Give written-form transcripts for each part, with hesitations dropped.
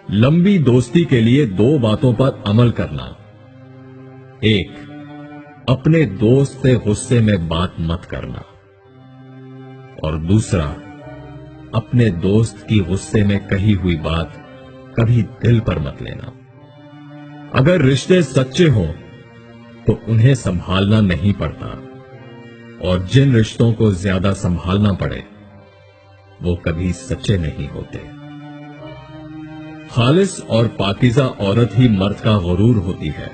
लंबी दोस्ती के लिए 2 बातों पर अमल करना। 1, अपने दोस्त से गुस्से में बात मत करना, और दूसरा, अपने दोस्त की गुस्से में कही हुई बात कभी दिल पर मत लेना। अगर रिश्ते सच्चे हों तो उन्हें संभालना नहीं पड़ता, और जिन रिश्तों को ज्यादा संभालना पड़े वो कभी सच्चे नहीं होते। खालिस और पाकीज़ा औरत ही मर्द का गुरूर होती है।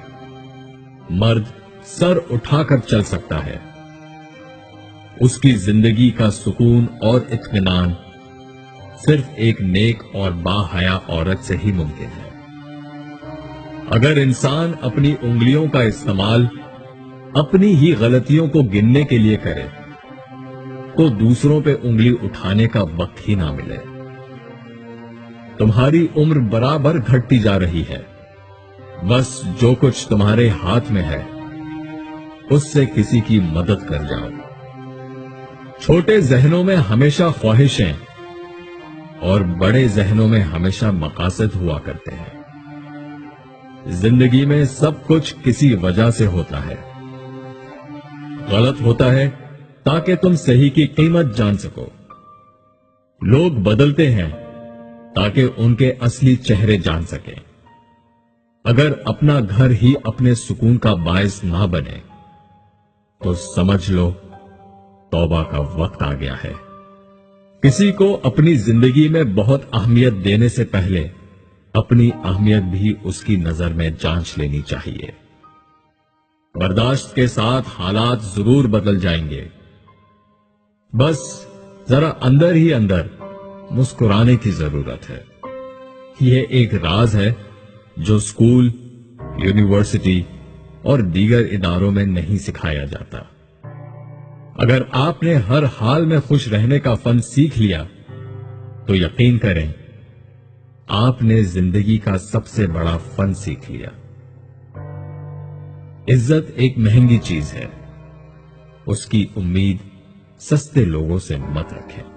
मर्द सर उठाकर चल सकता है। उसकी जिंदगी का सुकून और इत्मीनान सिर्फ एक नेक और बाहया औरत से ही मुमकिन है। अगर इंसान अपनी उंगलियों का इस्तेमाल अपनी ही गलतियों को गिनने के लिए करे तो दूसरों पे उंगली उठाने का वक्त ही ना मिले। तुम्हारी उम्र बराबर घटती जा रही है। बस जो कुछ तुम्हारे हाथ में है उससे किसी की मदद कर जाओ। छोटे जहनों में हमेशा ख्वाहिशें और बड़े जहनों में हमेशा मकासद हुआ करते हैं। जिंदगी में सब कुछ किसी वजह से होता है। गलत होता है ताकि तुम सही की कीमत जान सको। लोग बदलते हैं ताकि उनके असली चेहरे जान सकें। अगर अपना घर ही अपने सुकून का बायस ना बने तो समझ लो तौबा का वक्त आ गया है। किसी को अपनी जिंदगी में बहुत अहमियत देने से पहले अपनी अहमियत भी उसकी नजर में जांच लेनी चाहिए। बर्दाश्त के साथ हालात जरूर बदल जाएंगे। बस जरा अंदर ही अंदर मुस्कुराने की जरूरत है। यह एक राज है जो स्कूल, यूनिवर्सिटी और दीगर इदारों में नहीं सिखाया जाता। अगर आपने हर हाल में खुश रहने का फन सीख लिया तो यकीन करें आपने जिंदगी का सबसे बड़ा फन सीख लिया। इज्जत एक महंगी चीज है, उसकी उम्मीद सस्ते लोगों से मत रखें।